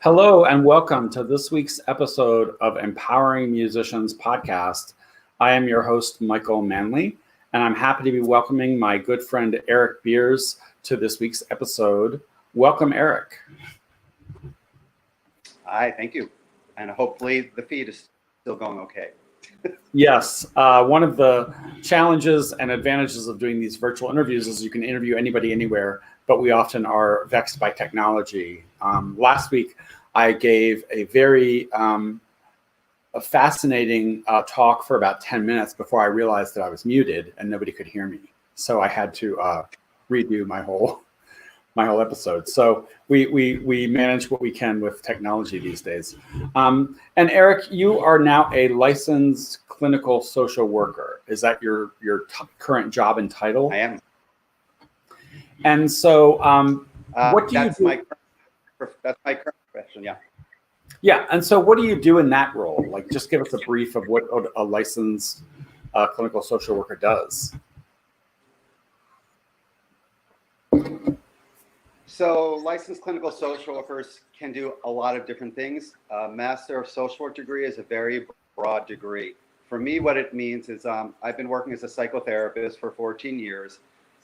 Hello and welcome to this week's episode of Empowering Musicians podcast. I am your host, Michael Manley, and I'm happy to be welcoming my good friend Eric Beers to this week's episode. Welcome, Eric. Hi, thank you. And hopefully the feed is still going okay. Yes, one of the challenges and advantages of doing these virtual interviews is you can interview anybody anywhere, but we often are vexed by technology. Last week, I gave a very fascinating talk for about 10 minutes before I realized that I was muted and nobody could hear me. So I had to redo my whole episode. So we manage what we can with technology these days. And Eric, you are now a licensed clinical social worker. Is that your current job and title? I am. And so what do you do? That's my current profession, yeah. Yeah, and so what do you do in that role? Like, just give us a brief of what a licensed clinical social worker does. So licensed clinical social workers can do a lot of different things. Master of Social Work degree is a very broad degree. For me, what it means is I've been working as a psychotherapist for 14 years,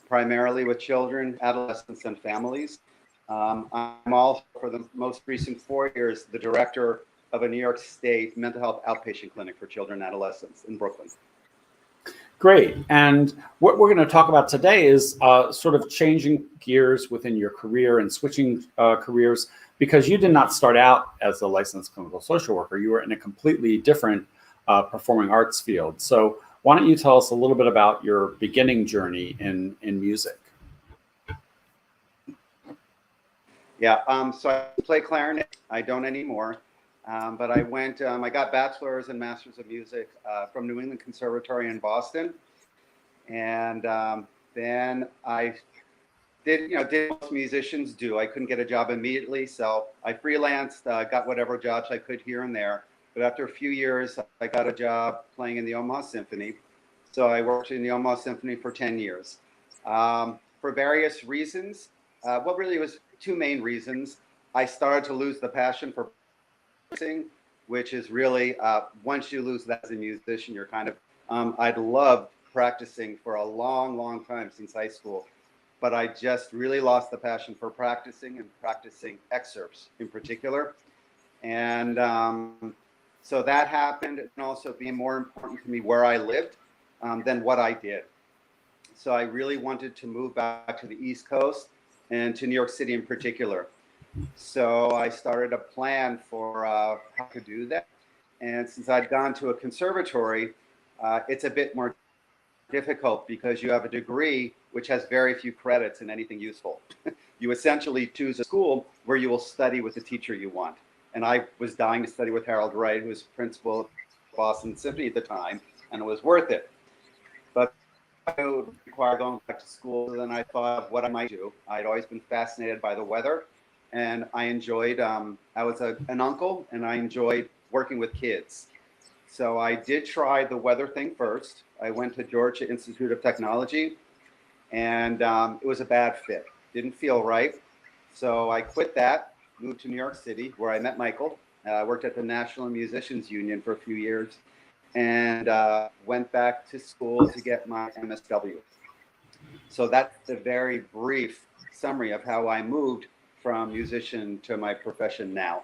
primarily with children, adolescents, and families. I'm also, for the most recent 4 years, the director of a New York State mental health outpatient clinic for children and adolescents in Brooklyn. Great. And what we're going to talk about today is sort of changing gears within your career and switching careers, because you did not start out as a licensed clinical social worker. You were in a completely different performing arts field. So why don't you tell us a little bit about your beginning journey in music? Yeah, so I play clarinet. I don't anymore, but I went. I got bachelor's and master's of music from New England Conservatory in Boston, and then I did what most musicians do. I couldn't get a job immediately, so I freelanced, got whatever jobs I could here and there. But after a few years, I got a job playing in the Omaha Symphony. So I worked in the Omaha Symphony for 10 years. For various reasons, what really was two main reasons. I started to lose the passion for practicing, which is really, once you lose that as a musician, you're kind of, I'd loved practicing for a long, long time since high school, but I just really lost the passion for practicing and practicing excerpts in particular. And so that happened, and also being more important to me where I lived than what I did. So I really wanted to move back to the East Coast and to New York City in particular. So I started a plan for how to do that. And since I'd gone to a conservatory, it's a bit more difficult because you have a degree which has very few credits in anything useful. You essentially choose a school where you will study with the teacher you want. And I was dying to study with Harold Wright, who was principal of Boston Symphony at the time, and it was worth it. But it would require going back to school. So then I thought of what I might do. I'd always been fascinated by the weather, and I enjoyed, I was an uncle, and I enjoyed working with kids. So I did try the weather thing first. I went to Georgia Institute of Technology, and it was a bad fit. Didn't feel right. So I quit that, moved to New York City, where I met Michael. Worked at the National Musicians Union for a few years, and went back to school to get my MSW. So that's the very brief summary of how I moved from musician to my profession now.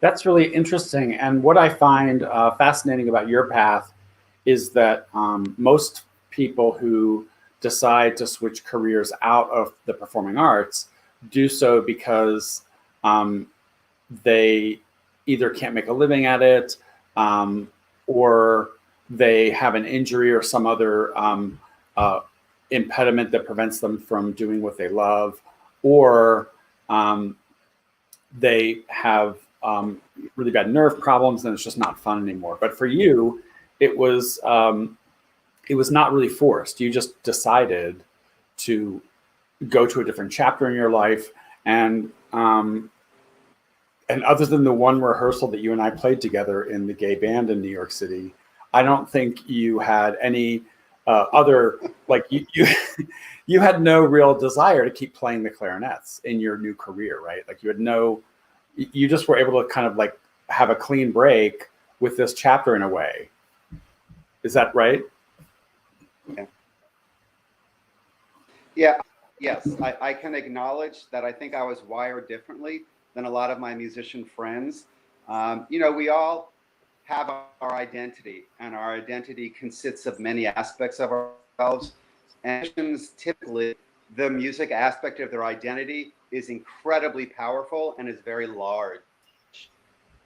That's really interesting. And what I find fascinating about your path is that most people who decide to switch careers out of the performing arts do so because they either can't make a living at it, or they have an injury or some other impediment that prevents them from doing what they love, or they have really bad nerve problems and it's just not fun anymore. But for you, it was not really forced. You just decided to go to a different chapter in your life, and other than the one rehearsal that you and I played together in the gay band in New York City, I don't think you had any other, like you you had no real desire to keep playing the clarinets in your new career, right? Like you just were able to kind of like have a clean break with this chapter in a way. Is that right? Yeah. Yeah. Yes, I can acknowledge that I think I was wired differently than a lot of my musician friends. We all have our identity, and our identity consists of many aspects of ourselves. And musicians, typically, the music aspect of their identity is incredibly powerful and is very large.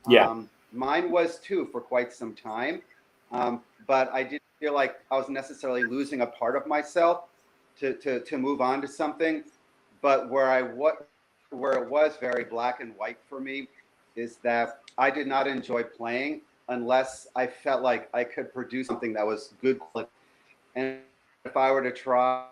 Yeah. Mine was too for quite some time, but I didn't feel like I was necessarily losing a part of myself to move on to something. But where it was very black and white for me is that I did not enjoy playing unless I felt like I could produce something that was good quality. And if I were to try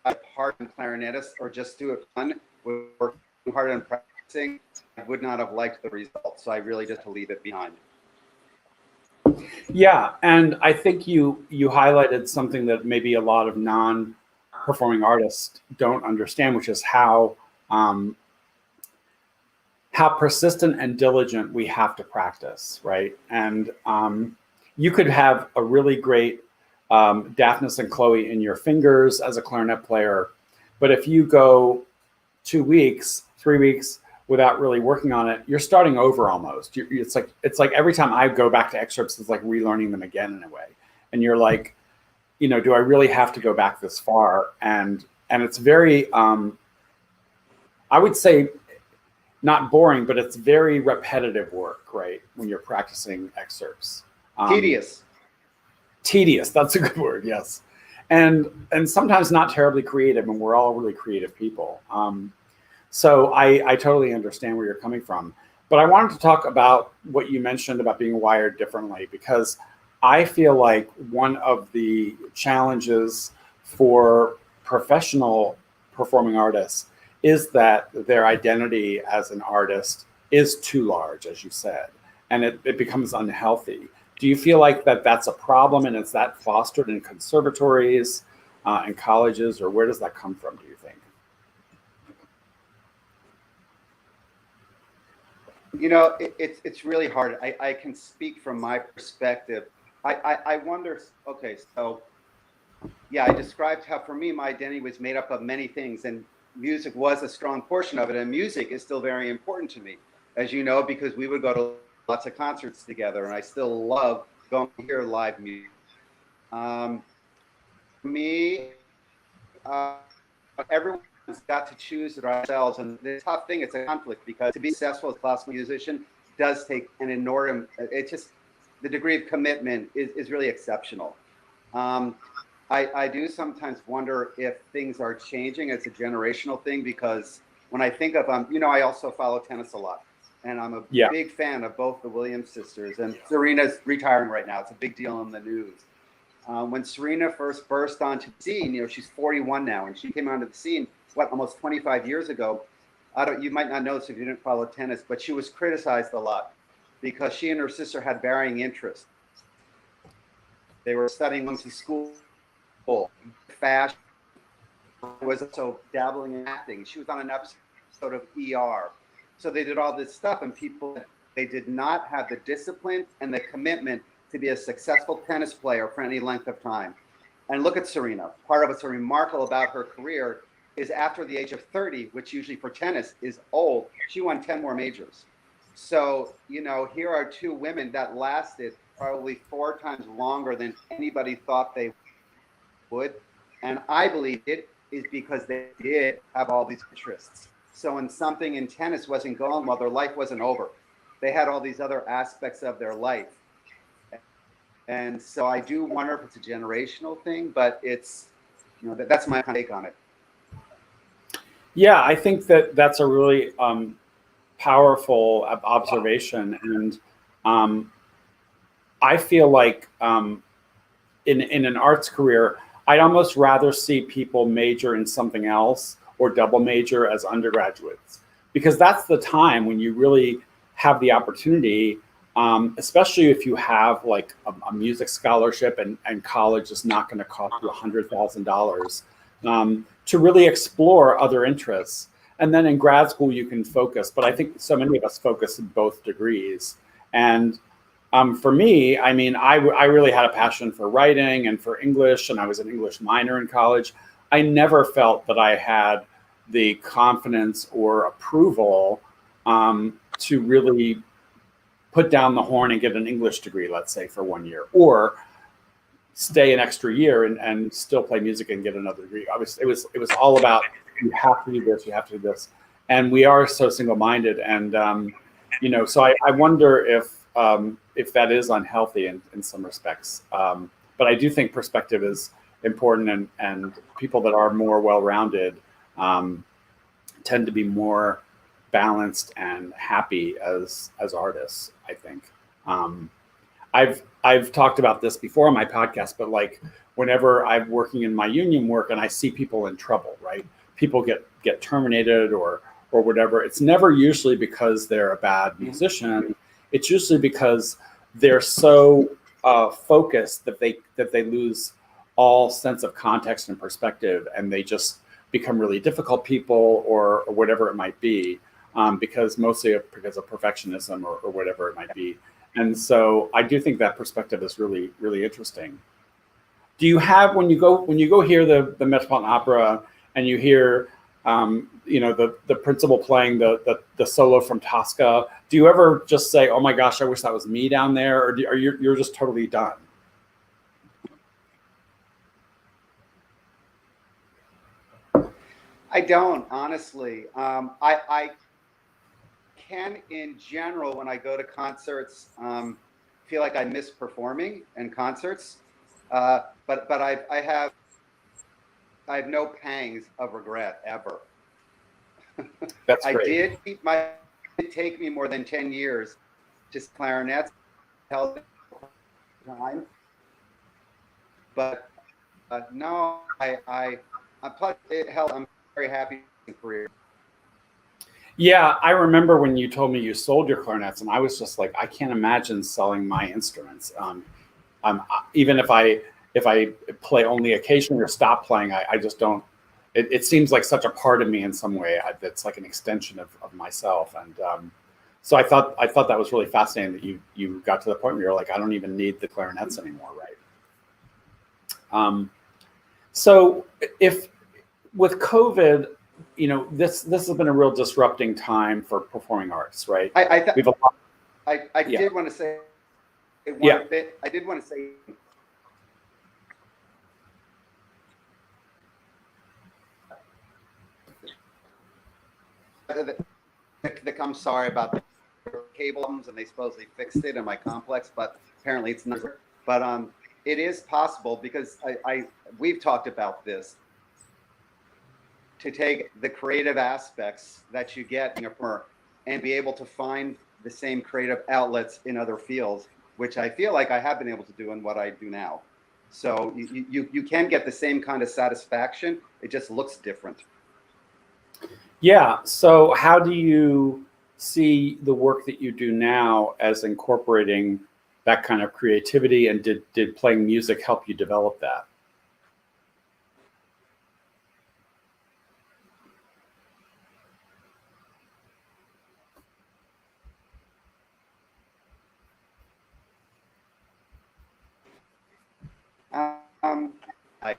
a part in clarinetist or just do it fun, working hard on practicing, I would not have liked the result. So I really just had to leave it behind. Yeah, and I think you highlighted something that maybe a lot of non-performing artists don't understand, which is how persistent and diligent we have to practice, right? And you could have a really great Daphnis and Chloe in your fingers as a clarinet player, but if you go 2 weeks, 3 weeks without really working on it, you're starting over almost. It's like every time I go back to excerpts, it's like relearning them again in a way. And you're like, do I really have to go back this far? And it's very, I would say, not boring, but it's very repetitive work, right? When you're practicing excerpts. Tedious. Tedious, that's a good word, yes. And sometimes not terribly creative, and we're all really creative people. So I totally understand where you're coming from. But I wanted to talk about what you mentioned about being wired differently, because I feel like one of the challenges for professional performing artists is that their identity as an artist is too large, as you said, and it becomes unhealthy. Do you feel like that's a problem, and is that fostered in conservatories and colleges, or where does that come from, do you think? It's really hard. I can speak from my perspective. I wonder, okay, so yeah, I described how for me, my identity was made up of many things, and music was a strong portion of it. And music is still very important to me, as you know, because we would go to lots of concerts together, and I still love going to hear live music. For me, everyone's got to choose it ourselves, and the tough thing, it's a conflict, because to be successful as a classical musician does take an enormous, the degree of commitment is really exceptional. I do sometimes wonder if things are changing. It's a generational thing, because when I think of, I also follow tennis a lot, and I'm a big fan of both the Williams sisters, and Serena's retiring right now. It's a big deal in the news. When Serena first burst onto the scene, she's 41 now, and she came onto the scene, almost 25 years ago. You might not know this if you didn't follow tennis, but she was criticized a lot because she and her sister had varying interests. They were studying going to school, fashion, was also dabbling in acting. She was on an episode of ER. So they did all this stuff, and they did not have the discipline and the commitment to be a successful tennis player for any length of time. And look at Serena. Part of what's so remarkable about her career is after the age of 30, which usually for tennis is old, she won 10 more majors. So, here are two women that lasted probably 4 times longer than anybody thought they would. And I believe it is because they did have all these interests. So when something in tennis wasn't going well, their life wasn't over. They had all these other aspects of their life. And so I do wonder if it's a generational thing, but it's, that's my take on it. Yeah, I think that's a really powerful observation. And I feel like in an arts career, I'd almost rather see people major in something else or double major as undergraduates, because that's the time when you really have the opportunity especially if you have like a music scholarship and college is not going to cost you $100,000, to really explore other interests. And then in grad school, you can focus. But I think so many of us focus in both degrees. And for me, I mean, I really had a passion for writing and for English, and I was an English minor in college. I never felt that I had the confidence or approval to really put down the horn and get an English degree, let's say, for 1 year, or stay an extra year and still play music and get another degree. Obviously, it was all about, you have to do this, you have to do this. And we are so single-minded. And, you know, so I wonder if that is unhealthy in some respects. But I do think perspective is important, and people that are more well-rounded tend to be more balanced and happy as artists, I think. I've talked about this before on my podcast, but like whenever I'm working in my union work and I see people in trouble, right? People get terminated or whatever. It's never usually because they're a bad musician. It's usually because they're so focused that they lose all sense of context and perspective, and they just become really difficult people or whatever it might be, because mostly because of perfectionism or whatever it might be. And so I do think that perspective is really, really interesting. Do you have, when you go hear the Metropolitan Opera and you hear you know, the principal playing the solo from Tosca, do you ever just say, oh my gosh, I wish that was me down there? Or are you're just totally done? I don't, honestly. I can, in general, when I go to concerts, feel like I miss performing in concerts. But I have no pangs of regret ever. That's great. It take me more than 10 years, just clarinets held time. But no, I'm very happy in career. Yeah, I remember when you told me you sold your clarinets, and I was just like, I can't imagine selling my instruments. Even if I play only occasionally or stop playing, I just don't. It seems like such a part of me in some way that's like an extension of myself. And so I thought that was really fascinating that you got to the point where you're like, I don't even need the clarinets anymore, right? So if with COVID, you know, this has been a real disrupting time for performing arts, right? I Yeah. did want to say one bit. I did want to say I'm sorry about the cables, and they supposedly fixed it in my complex, but apparently it's not. But it is possible, because we've talked about this, to take the creative aspects that you get in a performer and be able to find the same creative outlets in other fields, which I feel like I have been able to do in what I do now. So you can get the same kind of satisfaction. It just looks different. Yeah. So how do you see the work that you do now as incorporating that kind of creativity, and did playing music help you develop that? I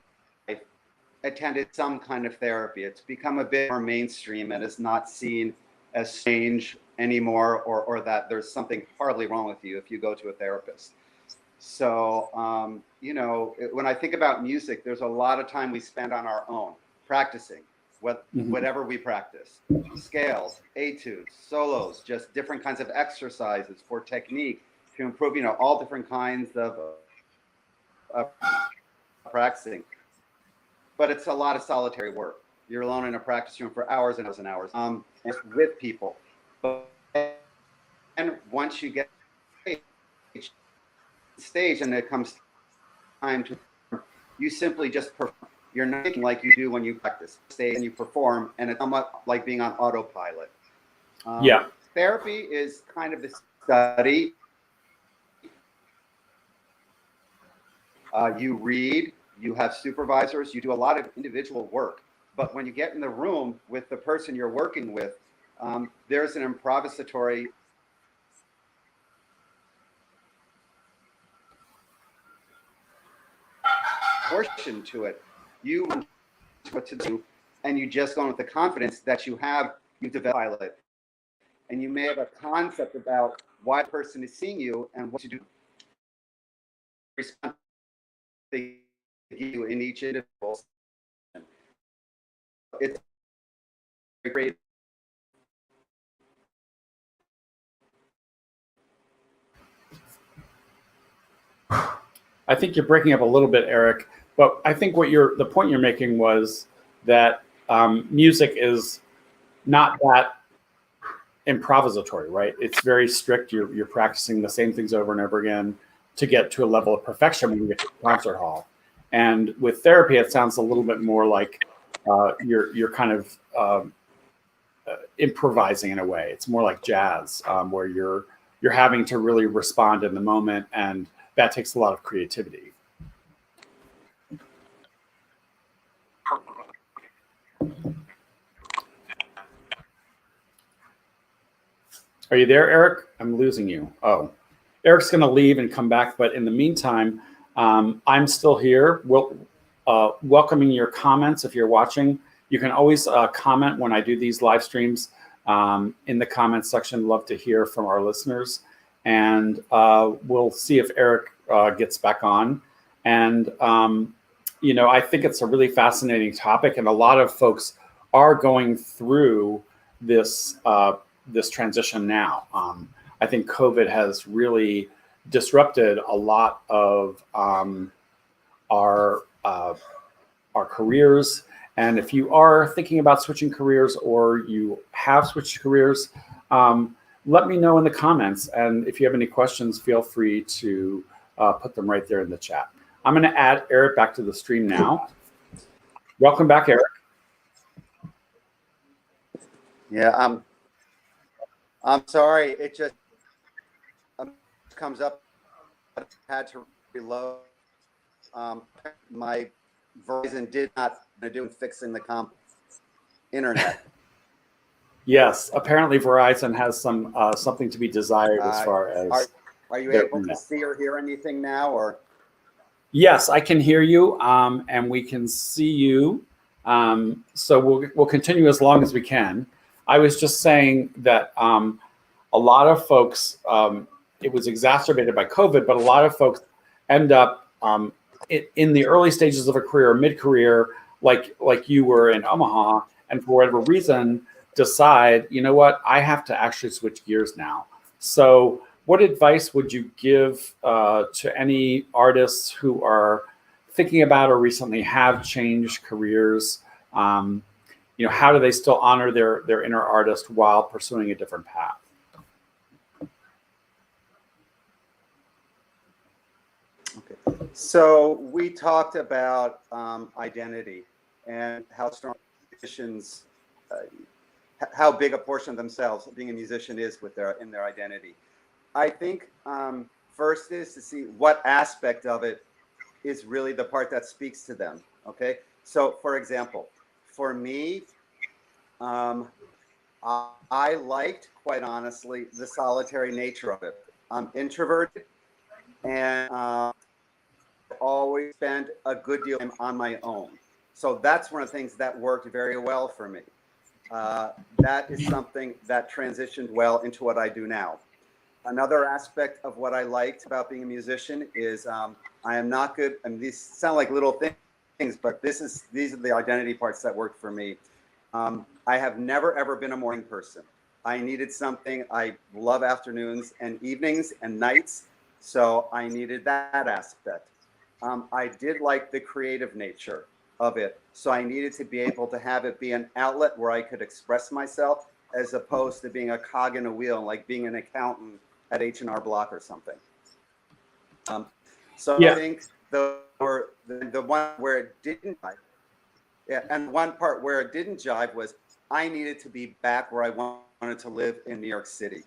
attended some kind of therapy. It's become a bit more mainstream and is not seen as strange anymore, or that there's something horribly wrong with you if you go to a therapist. So, you know, when I think about music, there's a lot of time we spend on our own practicing, whatever we practice, scales, etudes, solos, just different kinds of exercises for technique to improve, you know, all different kinds of practicing. But it's a lot of solitary work. You're alone in a practice room for hours and hours and hours, with people. But and once you get stage and it comes time to, you simply just perform. You're not thinking like you do when you practice. Stay and you perform, and it's somewhat like being on autopilot. Yeah. Therapy is kind of the study You read, you have supervisors, you do a lot of individual work. But when you get in the room with the person you're working with, there's an improvisatory portion to it. You know what to do, and you just go in with the confidence that you developed it. And you may have a concept about why the person is seeing you and what to do. Respond to you in each individual. It's great. I think you're breaking up a little bit, Eric, but I think the point you're making was that music is not that improvisatory, right? It's very strict. You're practicing the same things over and over again to get to a level of perfection when you get to the concert hall. And with therapy, it sounds a little bit more like you're kind of improvising in a way. It's more like jazz, where you're having to really respond in the moment, and that takes a lot of creativity. Are you there, Eric? I'm losing you. Oh, Eric's going to leave and come back. But in the meantime, I'm still here. Welcoming your comments. If you're watching, you can always comment when I do these live streams in the comments section. Love to hear from our listeners. And we'll see if Eric gets back on. And, I think it's a really fascinating topic. And a lot of folks are going through this transition now. I think COVID has really disrupted a lot of our careers. And if you are thinking about switching careers or you have switched careers, let me know in the comments. And if you have any questions, feel free to put them right there in the chat. I'm going to add Eric back to the stream now. Welcome back, Eric. Yeah, I'm sorry. It just comes up. I had to reload. My Verizon did not do fixing the internet. Yes, apparently Verizon has something to be desired as far as. Are you able to see or hear anything now, or? Yes, I can hear you, and we can see you. So we'll continue as long as we can. I was just saying that a lot of folks, it was exacerbated by COVID, but a lot of folks end up in the early stages of a career, mid-career, like you were in Omaha, and for whatever reason, decide, you know what, I have to actually switch gears now. So what advice would you give to any artists who are thinking about or recently have changed careers? How do they still honor their inner artist while pursuing a different path? Okay. So we talked about identity and how strong musicians, how big a portion of themselves being a musician is in their identity. I think first is to see what aspect of it is really the part that speaks to them. Okay. So for example, for me, I liked, quite honestly, the solitary nature of it. I'm introverted, and always spend a good deal of time on my own. So that's one of the things that worked very well for me. That is something that transitioned well into what I do now. Another aspect of what I liked about being a musician is I am not good. I mean, these sound like little things, but these are the identity parts that worked for me. I have never, ever been a morning person. I needed something. I love afternoons and evenings and nights. So I needed that aspect. I did like the creative nature of it. So I needed to be able to have it be an outlet where I could express myself, as opposed to being a cog in a wheel, like being an accountant at H&R Block or something. So yeah. I think the one where it didn't jive, and one part where it didn't jive was I needed to be back where I wanted to live in New York City.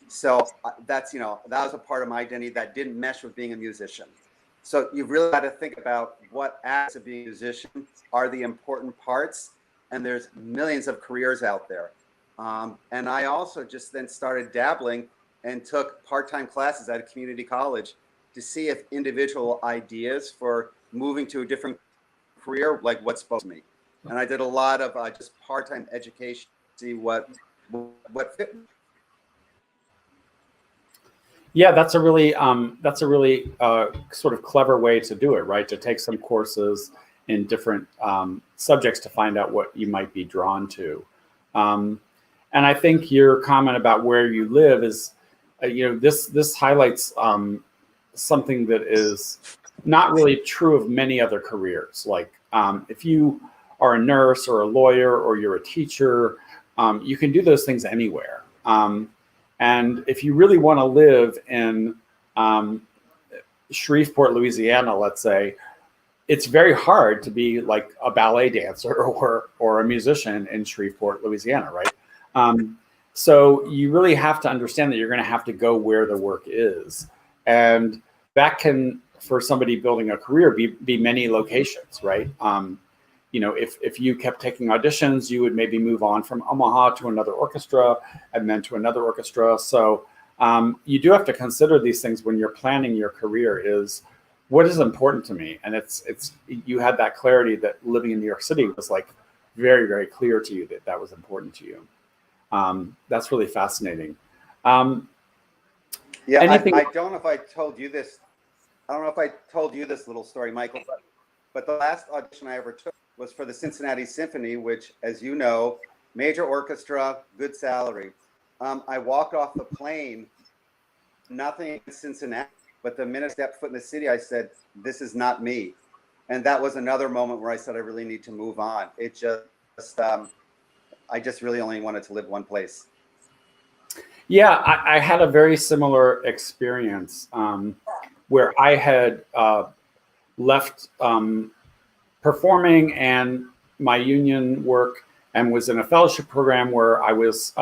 So that's, that was a part of my identity that didn't mesh with being a musician. So you've really got to think about what aspects of being a musician are the important parts. And there's millions of careers out there. And I also just then started dabbling and took part-time classes at a community college to see if individual ideas for moving to a different career, like what's supposed to me. And I did a lot of just part-time education, see what fit. Yeah, that's a really sort of clever way to do it, right? To take some courses in different subjects to find out what you might be drawn to. And I think your comment about where you live is, this highlights something that is not really true of many other careers. Like if you are a nurse or a lawyer or you're a teacher, you can do those things anywhere. And if you really want to live in Shreveport, Louisiana, let's say, it's very hard to be like a ballet dancer or a musician in Shreveport, Louisiana, right? So you really have to understand that you're going to have to go where the work is. And that can, for somebody building a career, be many locations, right? If you kept taking auditions, you would maybe move on from Omaha to another orchestra and then to another orchestra. So you do have to consider these things when you're planning your career. Is what is important to me? And it's you had that clarity that living in New York City was like very, very clear to you that was important to you. That's really fascinating. Yeah, I don't know if I told you this. I don't know if I told you this little story, Michael, but the last audition I ever took was for the Cincinnati Symphony, which, as you know, major orchestra, good salary. I walked off the plane, nothing in Cincinnati, but the minute I stepped foot in the city, I said, this is not me. And that was another moment where I said, I really need to move on. It just, I just really only wanted to live one place. Yeah, I had a very similar experience where I had left performing and my union work and was in a fellowship program where I was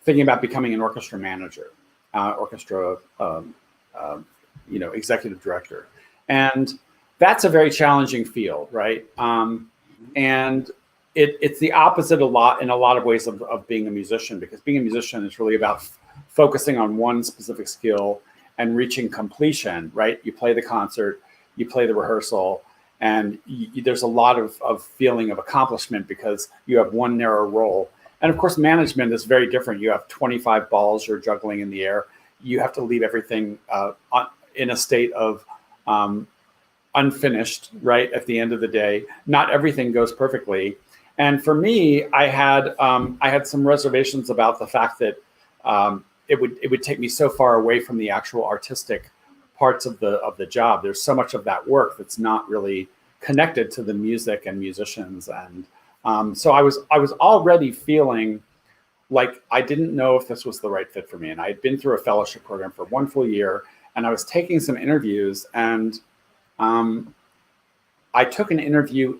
thinking about becoming an orchestra manager, executive director. And that's a very challenging field, right? And it's the opposite in a lot of ways of being a musician, because being a musician is really about focusing on one specific skill and reaching completion, right? You play the concert, you play the rehearsal, and there's a lot of feeling of accomplishment because you have one narrow role. And of course, management is very different. You have 25 balls you're juggling in the air. You have to leave everything in a state of unfinished, right? At the end of the day, not everything goes perfectly. And for me, I had some reservations about the fact that it would take me so far away from the actual artistic parts of the job. There's so much of that work that's not really connected to the music and musicians, and so I was already feeling like I didn't know if this was the right fit for me. And I had been through a fellowship program for one full year, and I was taking some interviews, and I took an interview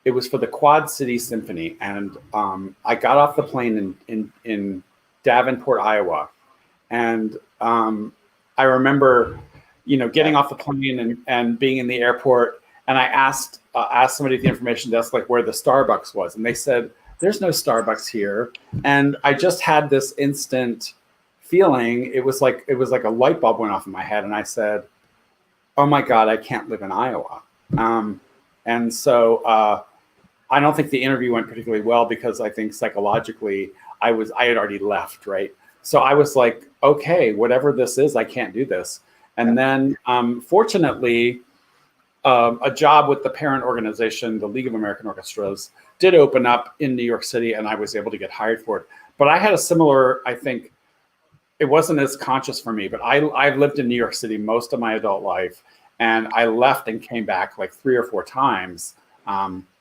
it was for the Quad City Symphony, and I got off the plane in Davenport, Iowa, and I remember, getting off the plane and being in the airport, and I asked somebody at the information desk like where the Starbucks was, and they said there's no Starbucks here. And I just had this instant feeling. It was like a light bulb went off in my head, and I said, "Oh my God, I can't live in Iowa." And so I don't think the interview went particularly well, because I think psychologically I had already left, right? So I was like, okay, whatever this is, I can't do this. And then fortunately, a job with the parent organization, the League of American Orchestras, did open up in New York City, and I was able to get hired for it. But I had a similar, I think, it wasn't as conscious for me, but I've lived in New York City most of my adult life, and I left and came back like 3 or 4 times,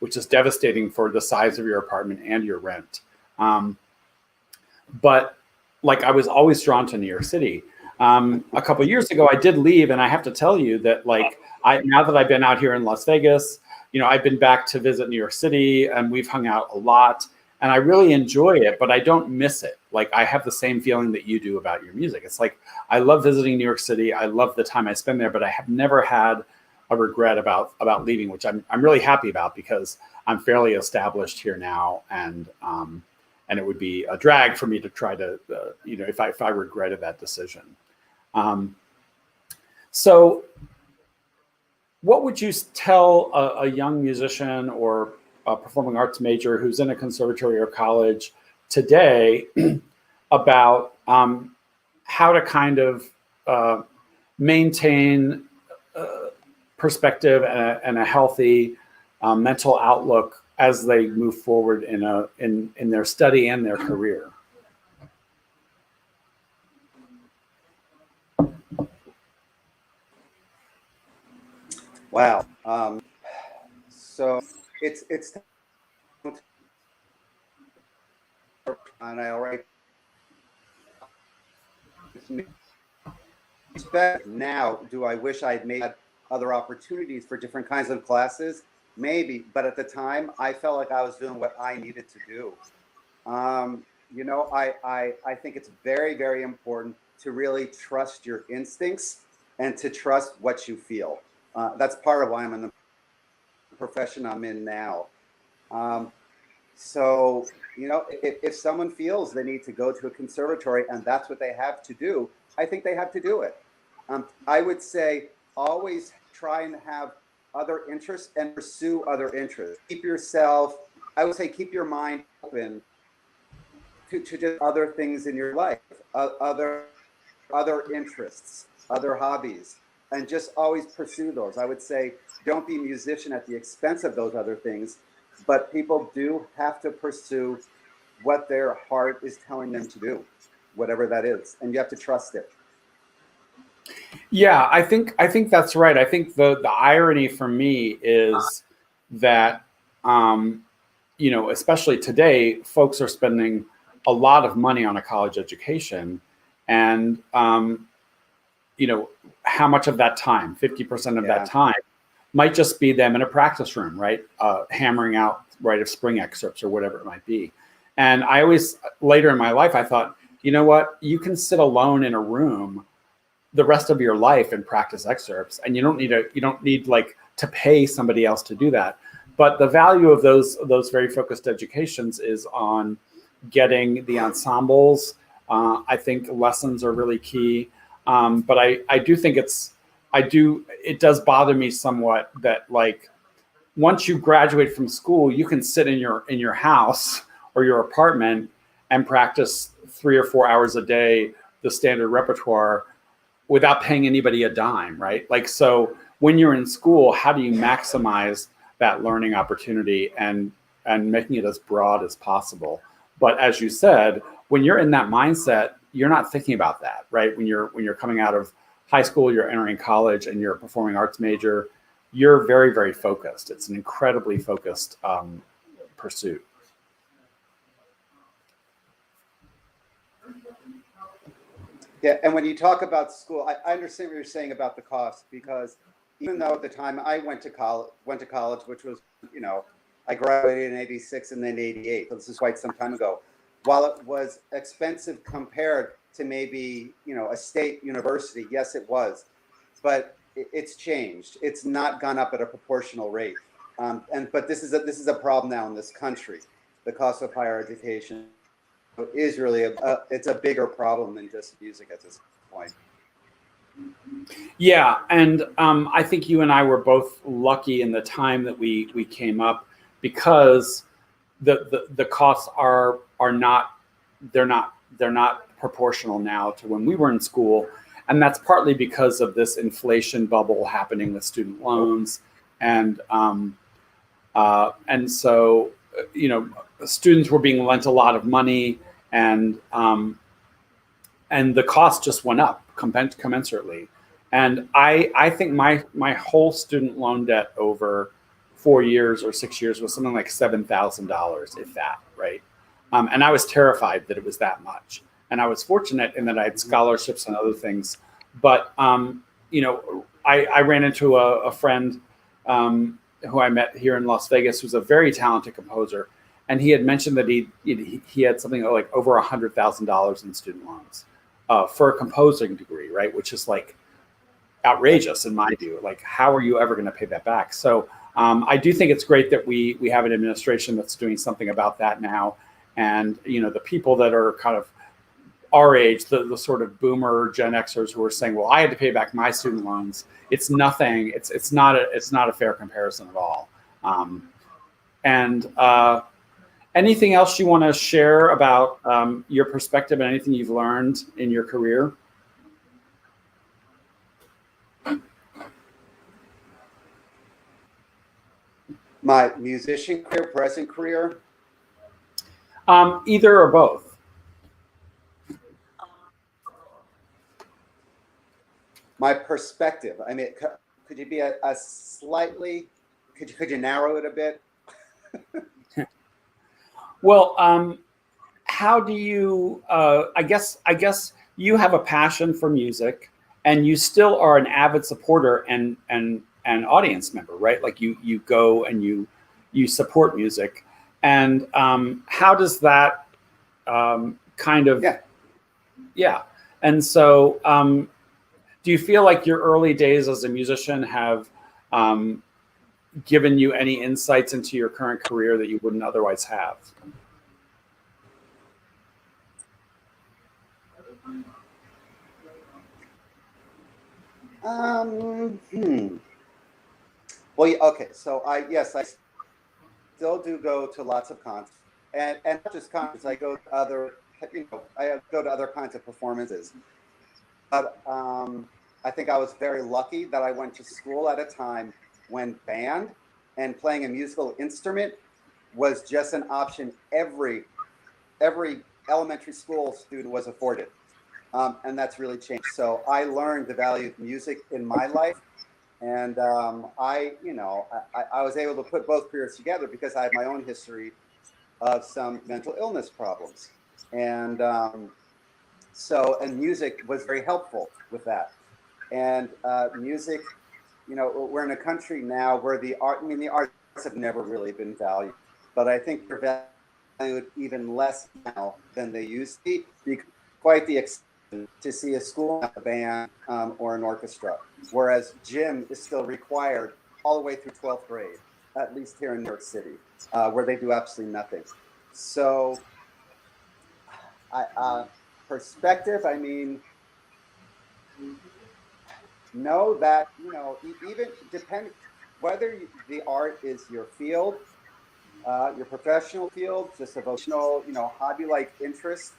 which is devastating for the size of your apartment and your rent. But like, I was always drawn to New York City. A couple of years ago, I did leave, and I have to tell you that like now that I've been out here in Las Vegas, I've been back to visit New York City, and we've hung out a lot, and I really enjoy it, but I don't miss it. Like I have the same feeling that you do about your music. It's like, I love visiting New York City. I love the time I spend there, but I have never had a regret about leaving, which I'm really happy about, because I'm fairly established here now. And it would be a drag for me to try to, if I regretted that decision. So what would you tell a young musician or a performing arts major who's in a conservatory or college today about how to kind of maintain perspective and a healthy mental outlook as they move forward in their study and their career? Wow. So it's and I already now, do I wish I'd made other opportunities for different kinds of classes? Maybe, but at the time I felt like I was doing what I needed to do. I think it's very, very important to really trust your instincts and to trust what you feel. That's part of why I'm in the profession I'm in now. So, if someone feels they need to go to a conservatory and that's what they have to do, I think they have to do it. I would say always try and have other interests and pursue other interests. Keep your mind open to just other things in your life, other interests, other hobbies, and just always pursue those. I would say don't be a musician at the expense of those other things, but people do have to pursue what their heart is telling them to do, whatever that is, and you have to trust it. Yeah, I think that's right. I think the irony for me is that especially today, folks are spending a lot of money on a college education, and how much of that time, 50% of that time, might just be them in a practice room, right? Hammering out Rite of Spring excerpts or whatever it might be. And I always, later in my life, I thought, you know what? You can sit alone in a room the rest of your life and practice excerpts, and you don't need like to pay somebody else to do that. But the value of those very focused educations is on getting the ensembles. I think lessons are really key. But I do think it does bother me somewhat that, like, once you graduate from school, you can sit in your house or your apartment and practice 3 or 4 hours a day, the standard repertoire, without paying anybody a dime, right? Like, so when you're in school, how do you maximize that learning opportunity and making it as broad as possible? But as you said, when you're in that mindset, you're not thinking about that, right? When you're coming out of high school, you're entering college, and you're a performing arts major, you're very, very focused. It's an incredibly focused pursuit. Yeah, and when you talk about school, I understand what you're saying about the cost, because even though at the time I went to college, which was, I graduated in 86 and then 88, so this is quite some time ago. While it was expensive compared to maybe, a state university, yes, it was, but it's changed. It's not gone up at a proportional rate. But this is a problem now in this country. The cost of higher education is really it's a bigger problem than just music at this point. Yeah, and I think you and I were both lucky in the time that we came up, because the costs are not proportional now to when we were in school, and that's partly because of this inflation bubble happening with student loans, and so students were being lent a lot of money, and the cost just went up commensurately. And I think my whole student loan debt over 4 years or 6 years was something like $7,000, if that, right? And I was terrified that it was that much. And I was fortunate in that I had scholarships and other things. But I ran into a friend who I met here in Las Vegas, who's a very talented composer, and he had mentioned that he had something like over $100,000 in student loans for a composing degree, right? Which is like outrageous in my view. Like, how are you ever going to pay that back? So I do think it's great that we have an administration that's doing something about that now. And, the people that are kind of our age, the sort of boomer Gen Xers who are saying, well, I had to pay back my student loans. It's nothing. It's not a fair comparison at all. Anything else you want to share about your perspective and anything you've learned in your career? My musician career, present career? Either or both. My perspective. I mean, could you be a slightly? Could you narrow it a bit? Well, how do you? I guess you have a passion for music, and you still are an avid supporter and audience member, right? Like you go and you support music, and how does that kind of? Yeah. And so, do you feel like your early days as a musician have given you any insights into your current career that you wouldn't otherwise have? Well, okay. So I still do go to lots of concerts, and not just concerts. I go to other, I go to other kinds of performances. But I think I was very lucky that I went to school at a time when band and playing a musical instrument was just an option every elementary school student was afforded. And that's really changed. So I learned the value of music in my life. And I was able to put both careers together because I have my own history of some mental illness problems. And and music was very helpful with that. And music, we're in a country now where the arts have never really been valued, but I think they're valued even less now than they used to be. Quite the extent to see a school, a band, or an orchestra, whereas gym is still required all the way through 12th grade, at least here in New York City, where they do absolutely nothing. So, perspective, I mean, know that, even depending whether the art is your field, your professional field, just a vocational, hobby-like interest,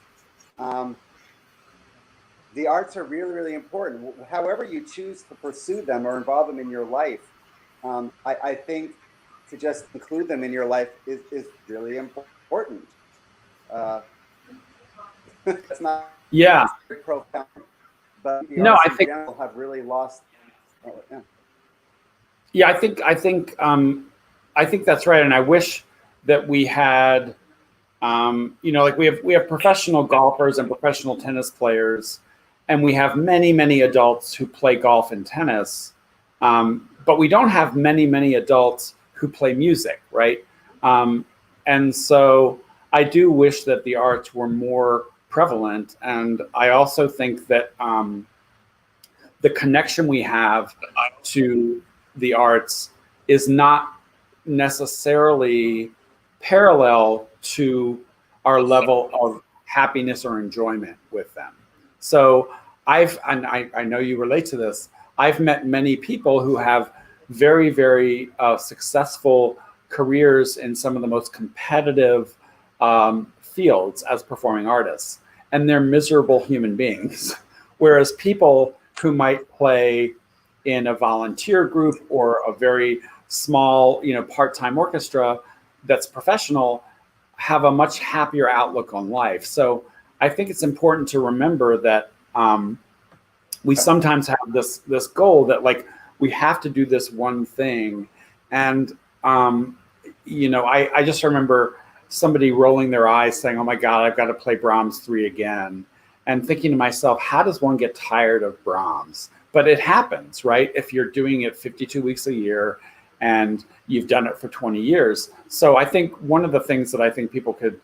the arts are really, really important. However you choose to pursue them or involve them in your life, I think to just include them in your life is really important. It's not very profound, but the arts in general have really lost. Yeah, I think that's right, and I wish that we had, like we have professional golfers and professional tennis players, and we have many adults who play golf and tennis, but we don't have many adults who play music, right? And so I do wish that the arts were more prevalent, and I also think that the connection we have to the arts is not necessarily parallel to our level of happiness or enjoyment with them. So I know you relate to this, I've met many people who have very successful careers in some of the most competitive fields as performing artists, and they're miserable human beings. Whereas people who might play in a volunteer group or a very small, part-time orchestra that's professional have a much happier outlook on life. So I think it's important to remember that we sometimes have this goal that like we have to do this one thing. And, I just remember somebody rolling their eyes saying, oh my God, I've got to play Brahms 3 again. And thinking to myself, how does one get tired of Brahms? But it happens, right? If you're doing it 52 weeks a year and you've done it for 20 years. So I think one of the things that I think people could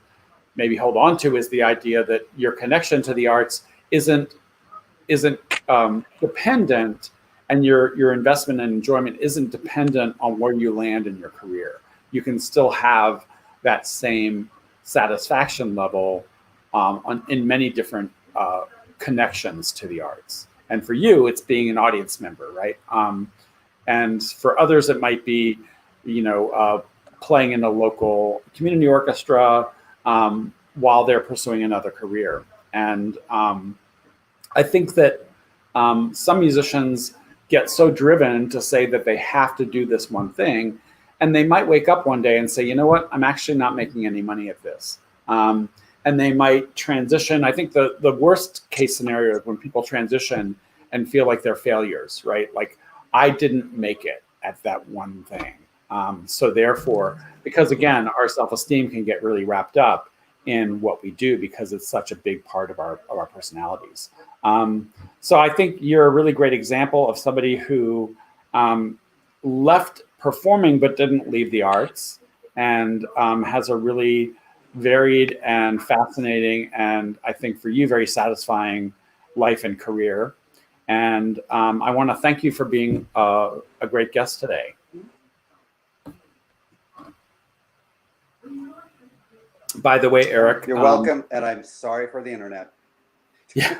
maybe hold on to is the idea that your connection to the arts isn't dependent, and your investment and enjoyment isn't dependent on where you land in your career. You can still have that same satisfaction level in many different connections to the arts. And for you, it's being an audience member, right? And for others, it might be, playing in a local community orchestra while they're pursuing another career. And I think that some musicians get so driven to say that they have to do this one thing, and they might wake up one day and say, you know what, I'm actually not making any money at this. And they might transition. I think the worst case scenario is when people transition and feel like they're failures, right? Like, I didn't make it at that one thing. So therefore, because again, our self-esteem can get really wrapped up in what we do because it's such a big part of our personalities. So I think you're a really great example of somebody who left performing but didn't leave the arts, and has a really varied and fascinating, and I think for you, very satisfying life and career. And I want to thank you for being a great guest today. By the way, Eric. You're welcome, and I'm sorry for the internet. Yeah.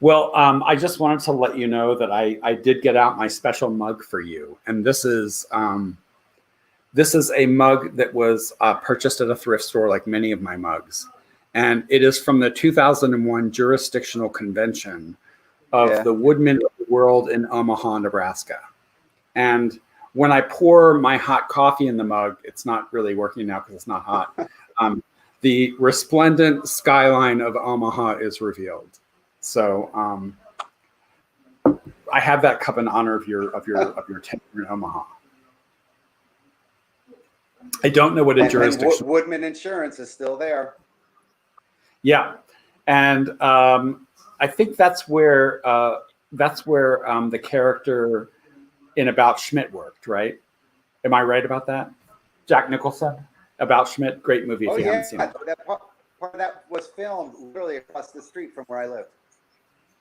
Well, I just wanted to let you know that I did get out my special mug for you. And this is a mug that was purchased at a thrift store, like many of my mugs. And it is from the 2001 Jurisdictional Convention of the Woodmen of the World in Omaha, Nebraska. And when I pour my hot coffee in the mug, it's not really working now because it's not hot. The resplendent skyline of Omaha is revealed. So I have that cup in honor of your tenure in Omaha. I don't know what a jurisdiction. Woodman Insurance is still there. Yeah, and I think that's where the character in About Schmidt worked, right? Am I right about that? Jack Nicholson, About Schmidt, great movie if you haven't seen it. That part of that was filmed literally across the street from where I live.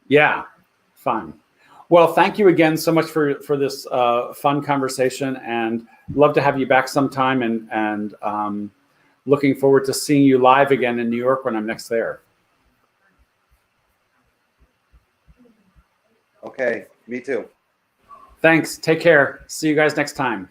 Yeah, fun. Well, thank you again so much for this fun conversation, and love to have you back sometime, and looking forward to seeing you live again in New York when I'm next there. Okay, me too. Thanks. Take care. See you guys next time.